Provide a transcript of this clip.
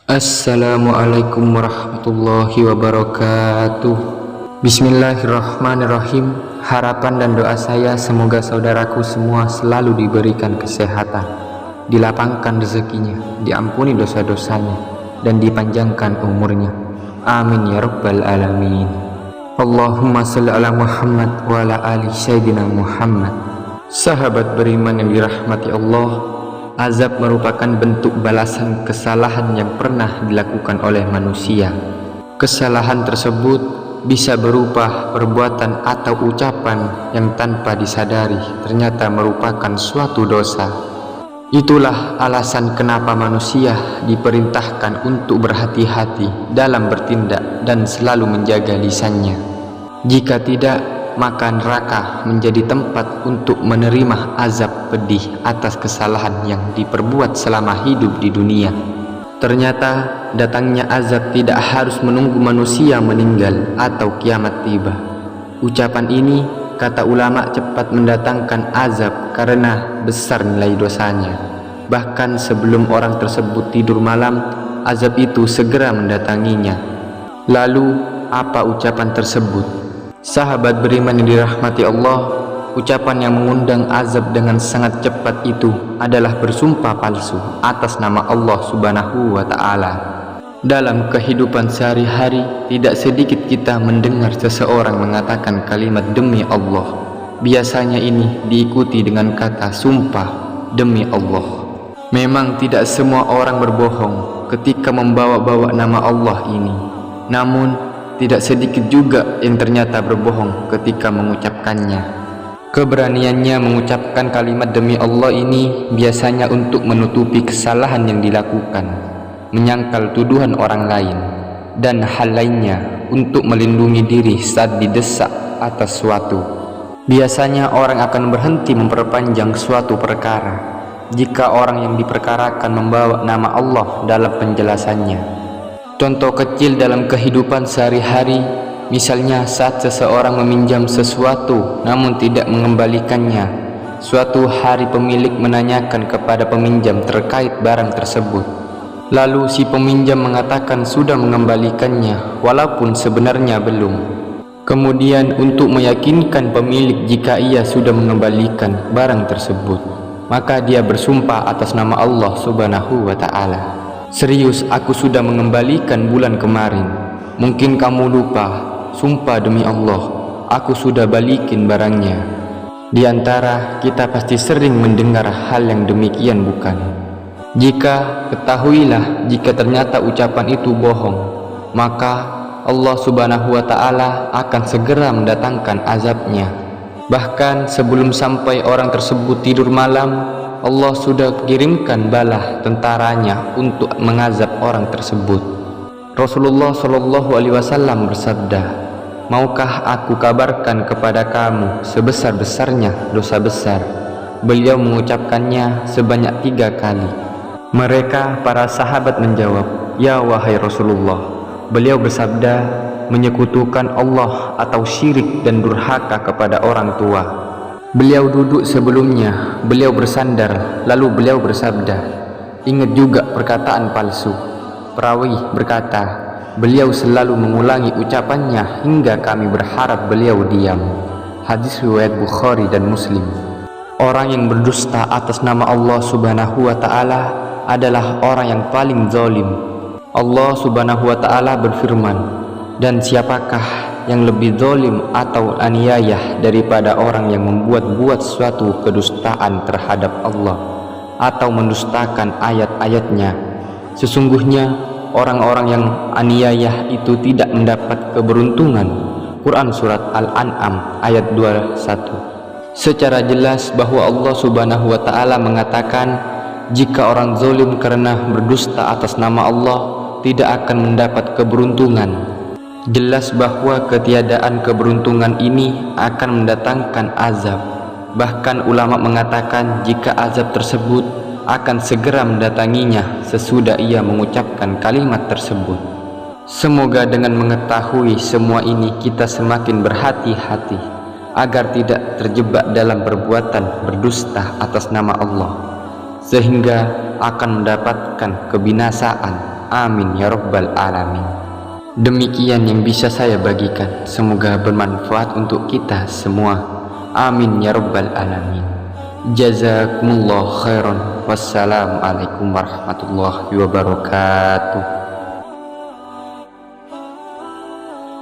Assalamualaikum warahmatullahi wabarakatuh. Bismillahirrahmanirrahim. Harapan dan doa saya semoga saudaraku semua selalu diberikan kesehatan, dilapangkan rezekinya, diampuni dosa-dosanya, dan dipanjangkan umurnya. Amin ya rabbal alamin. Allahumma shalli ala Muhammad wa ala ali sayyidina Muhammad. Sahabat beriman yang dirahmati Allah, azab merupakan bentuk balasan kesalahan yang pernah dilakukan oleh manusia. Kesalahan tersebut bisa berupa perbuatan atau ucapan yang tanpa disadari ternyata merupakan suatu dosa. Itulah alasan kenapa manusia diperintahkan untuk berhati-hati dalam bertindak dan selalu menjaga lisannya. Jika tidak, maka neraka menjadi tempat untuk menerima azab pedih atas kesalahan yang diperbuat selama hidup di dunia. Ternyata datangnya azab tidak harus menunggu manusia meninggal atau kiamat tiba. Ucapan ini, kata ulama, cepat mendatangkan azab karena besar nilai dosanya. Bahkan sebelum orang tersebut tidur malam, azab itu segera mendatanginya. Lalu apa ucapan tersebut? Sahabat beriman yang dirahmati Allah, ucapan yang mengundang azab dengan sangat cepat itu adalah bersumpah palsu atas nama Allah Subhanahu wa Ta'ala. Dalam kehidupan sehari-hari, tidak sedikit kita mendengar seseorang mengatakan kalimat demi Allah. Biasanya ini diikuti dengan kata sumpah demi Allah. Memang tidak semua orang berbohong ketika membawa-bawa nama Allah ini. Namun tidak sedikit juga yang ternyata berbohong ketika mengucapkannya. Keberaniannya mengucapkan kalimat demi Allah ini biasanya untuk menutupi kesalahan yang dilakukan, menyangkal tuduhan orang lain, dan hal lainnya untuk melindungi diri saat didesak atas suatu. Biasanya orang akan berhenti memperpanjang suatu perkara jika orang yang diperkarakan membawa nama Allah dalam penjelasannya. Contoh kecil dalam kehidupan sehari-hari, misalnya saat seseorang meminjam sesuatu namun tidak mengembalikannya. Suatu hari pemilik menanyakan kepada peminjam terkait barang tersebut. Lalu si peminjam mengatakan sudah mengembalikannya walaupun sebenarnya belum. Kemudian untuk meyakinkan pemilik jika ia sudah mengembalikan barang tersebut, maka dia bersumpah atas nama Allah Subhanahu wa Ta'ala. Serius, aku sudah mengembalikan bulan kemarin. Mungkin kamu lupa. Sumpah demi Allah, aku sudah balikin barangnya. Di antara kita pasti sering mendengar hal yang demikian, bukan? Ketahuilah jika ternyata ucapan itu bohong, maka Allah Subhanahu wa Ta'ala akan segera mendatangkan azabnya. Bahkan sebelum sampai orang tersebut tidur malam, Allah sudah kirimkan bala tentaranya untuk mengazab orang tersebut. Rasulullah Shallallahu Alaihi Wasallam bersabda, maukah aku kabarkan kepada kamu sebesar-besarnya dosa besar? Beliau mengucapkannya sebanyak 3 kali. Mereka para sahabat menjawab, ya wahai Rasulullah. Beliau bersabda, menyekutukan Allah atau syirik dan durhaka kepada orang tua. Beliau duduk sebelumnya, beliau bersandar, lalu beliau bersabda, ingat juga perkataan palsu. Perawi berkata, beliau selalu mengulangi ucapannya hingga kami berharap beliau diam. Hadis riwayat Bukhari dan Muslim. Orang yang berdusta atas nama Allah Subhanahu wa Ta'ala adalah orang yang paling zalim. Allah Subhanahu wa Ta'ala berfirman, dan siapakah yang lebih zalim atau aniayah daripada orang yang membuat-buat suatu kedustaan terhadap Allah atau mendustakan ayat-ayatnya. Sesungguhnya orang-orang yang aniayah itu tidak mendapat keberuntungan. Quran Surat Al-An'am ayat 21. Secara jelas bahwa Allah Subhanahu wa Ta'ala mengatakan jika orang zalim karena berdusta atas nama Allah tidak akan mendapat keberuntungan. Jelas bahwa ketiadaan keberuntungan ini akan mendatangkan azab. Bahkan ulama mengatakan jika azab tersebut akan segera mendatanginya sesudah ia mengucapkan kalimat tersebut. Semoga dengan mengetahui semua ini kita semakin berhati-hati agar tidak terjebak dalam perbuatan berdusta atas nama Allah, sehingga akan mendapatkan kebinasaan Amin ya rabbal alamin. Demikian yang bisa saya bagikan, semoga bermanfaat untuk kita semua. Amin ya rabbal alamin. Jazakumullah khairan. Wassalamualaikum warahmatullahi wabarakatuh.